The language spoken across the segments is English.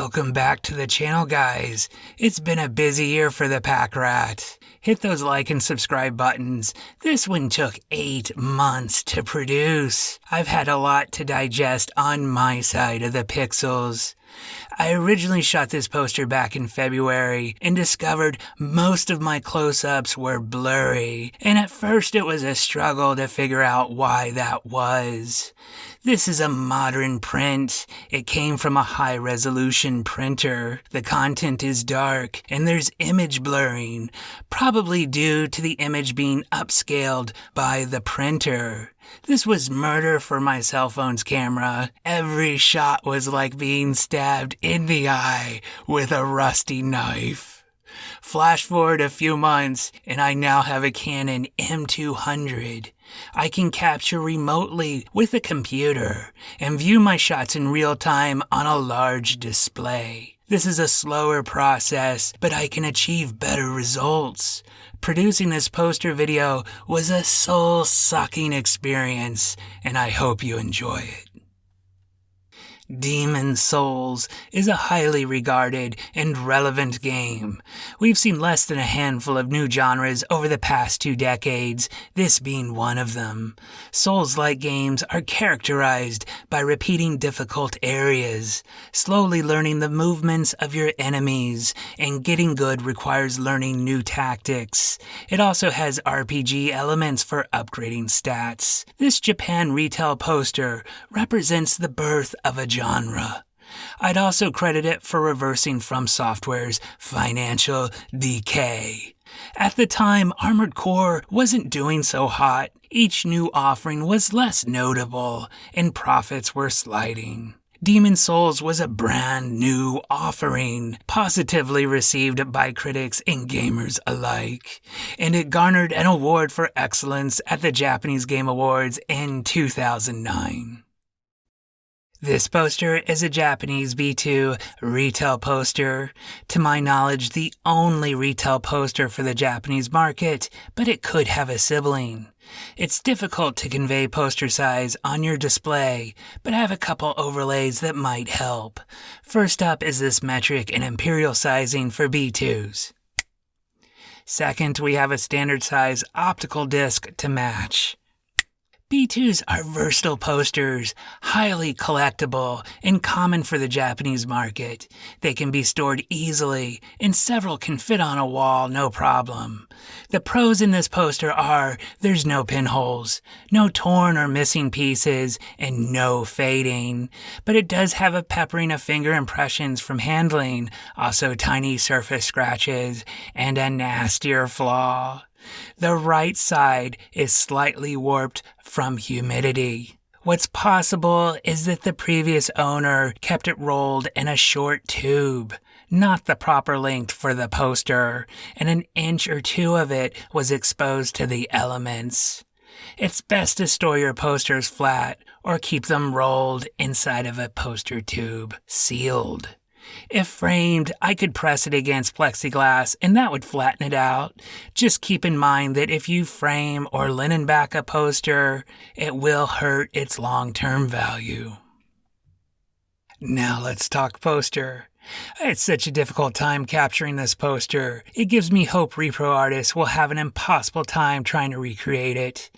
Welcome back to the channel, guys. It's been a busy year for the Packrat. Hit those like and subscribe buttons. This one took 8 months to produce. I've had a lot to digest on my side of the pixels. I originally shot this poster back in February and discovered most of my close-ups were blurry, and at first it was a struggle to figure out why that was. This is a modern print. It came from a high-resolution printer. The content is dark, and there's image blurring, probably due to the image being upscaled by the printer. This was murder for my cell phone's camera. Every shot was like being stabbed in the eye with a rusty knife. Flash forward a few months, and I now have a Canon M200. I can capture remotely with a computer and view my shots in real time on a large display. This is a slower process, but I can achieve better results. Producing this poster video was a soul-sucking experience, and I hope you enjoy it. Demon's Souls is a highly regarded and relevant game. We've seen less than a handful of new genres over the past 2 decades, this being one of them. Souls-like games are characterized by repeating difficult areas, slowly learning the movements of your enemies, and getting good requires learning new tactics. It also has RPG elements for upgrading stats. This Japan retail poster represents the birth of a genre. I'd also credit it for reversing FromSoftware's financial decay. At the time, Armored Core wasn't doing so hot. Each new offering was less notable, and profits were sliding. Demon's Souls was a brand new offering, positively received by critics and gamers alike, and it garnered an award for excellence at the Japanese Game Awards in 2009. This poster is a Japanese B2 retail poster. To my knowledge, the only retail poster for the Japanese market, but it could have a sibling. It's difficult to convey poster size on your display, but I have a couple overlays that might help. First up is this metric and imperial sizing for B2s. Second, we have a standard size optical disc to match. B2s are versatile posters, highly collectible, and common for the Japanese market. They can be stored easily, and several can fit on a wall no problem. The pros in this poster are there's no pinholes, no torn or missing pieces, and no fading. But it does have a peppering of finger impressions from handling, also tiny surface scratches, and a nastier flaw. The right side is slightly warped from humidity. What's possible is that the previous owner kept it rolled in a short tube, not the proper length for the poster, and an inch or 2 of it was exposed to the elements. It's best to store your posters flat or keep them rolled inside of a poster tube, sealed. If framed, I could press it against plexiglass and that would flatten it out. Just keep in mind that if you frame or linen back a poster, it will hurt its long-term value. Now let's talk poster. I had such a difficult time capturing this poster. It gives me hope repro artists will have an impossible time trying to recreate it.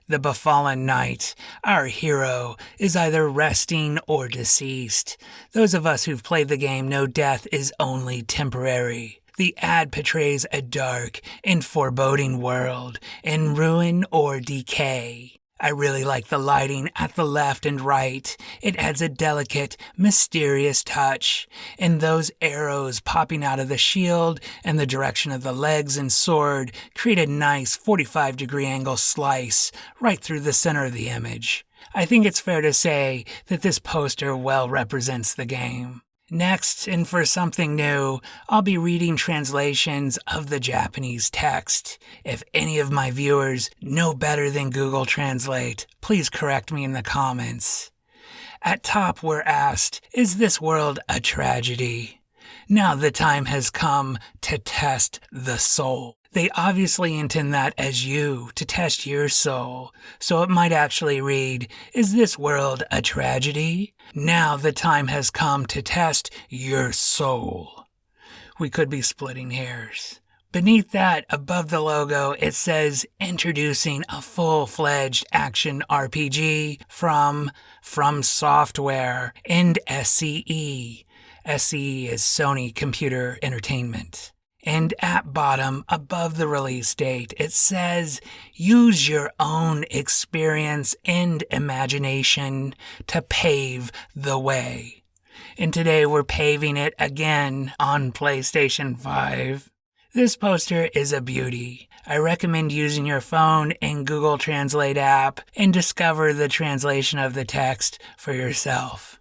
The Befallen Knight, our hero, is either resting or deceased. Those of us who've played the game know death is only temporary. The ad portrays a dark and foreboding world in ruin or decay. I really like the lighting at the left and right. It adds a delicate, mysterious touch. And those arrows popping out of the shield and the direction of the legs and sword create a nice 45-degree angle slice right through the center of the image. I think it's fair to say that this poster well represents the game. Next, and for something new, I'll be reading translations of the Japanese text. If any of my viewers know better than Google Translate, please correct me in the comments. At top, we're asked, is this world a tragedy? Now the time has come to test the soul. They obviously intend that as you, to test your soul. So it might actually read, "Is this world a tragedy? Now the time has come to test your soul." We could be splitting hairs. Beneath that, above the logo, it says, "Introducing a full-fledged action RPG from FromSoftware and SCE." SCE is Sony Computer Entertainment. And at bottom, above the release date, it says, "Use your own experience and imagination to pave the way." And today we're paving it again on PlayStation 5. This poster is a beauty. I recommend using your phone and Google Translate app and discover the translation of the text for yourself.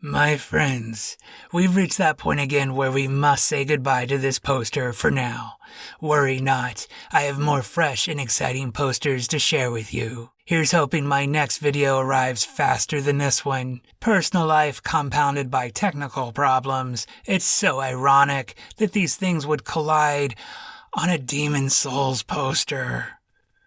My friends, we've reached that point again where we must say goodbye to this poster for now. Worry not, I have more fresh and exciting posters to share with you. Here's hoping my next video arrives faster than this one. Personal life compounded by technical problems. It's so ironic that these things would collide on a Demon Souls poster.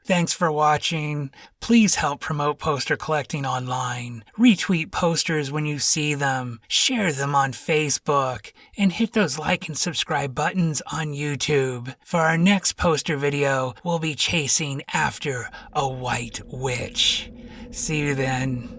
Thanks for watching. Please help promote poster collecting online. Retweet posters when you see them. Share them on Facebook. And hit those like and subscribe buttons on YouTube. For our next poster video, we'll be chasing after a white witch. See you then.